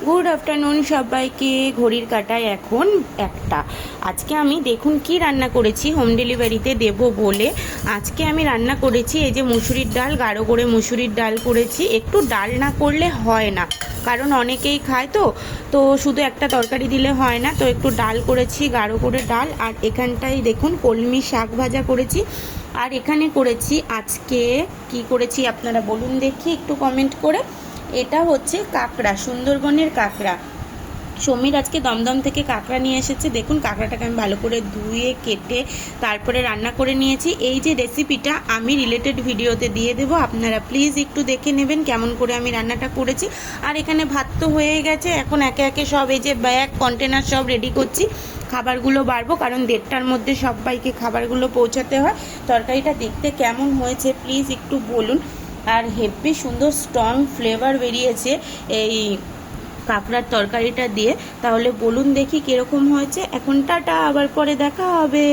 Good afternoon সবাইকে। ঘড়ির কাঁটায় এখন একটা। আজকে আমি দেখুন কি রান্না করেছি, হোম ডেলিভারিতে দেব বলে আজকে আমি রান্না করেছি এই যে মুসুরির ডাল, গাঢ় করে মুসুরির ডাল করেছি। একটু ডাল না করলে হয় না, কারণ অনেকেই খায় তো তো শুধু একটা তরকারি দিলে হয় না, তো একটু ডাল করেছি, গাঢ় করে ডাল। আর এখানটায় দেখুন কলমি শাক ভাজা করেছি। আর এখানে করেছি আজকে কি করেছি আপনারা বলুন দেখি একটু কমেন্ট করে। এটা হচ্ছে কাঁকড়া, সুন্দরবনের কাঁকড়া। সমীর আজকে দমদম থেকে কাঁকড়া নিয়ে এসেছে। দেখুন কাঁকড়াটাকে আমি ভালো করে ধুয়ে কেটে তারপরে রান্না করে নিয়েছি। এই যে রেসিপিটা আমি রিলেটেড ভিডিওতে দিয়ে দেবো, আপনারা প্লিজ একটু দেখে নেবেন কেমন করে আমি রান্নাটা করেছি। আর এখানে ভাত তো হয়ে গেছে, এখন একে একে সব এই যে ব্যাগ কন্টেনার সব রেডি করছি, খাবারগুলো বাড়বো, কারণ 1:30টার মধ্যে সবাইকে খাবারগুলো পৌঁছাতে হয়। তরকারিটা দেখতে কেমন হয়েছে প্লিজ একটু বলুন। আর হেভি সুন্দর স্ট্রং ফ্লেভার বেরিয়েছে এই কাঁকড়ার তরকারিটা দিয়ে। তাহলে বলুন দেখি কীরকম হয়েছে। এখন টাটা, আবার পরে দেখা হবে।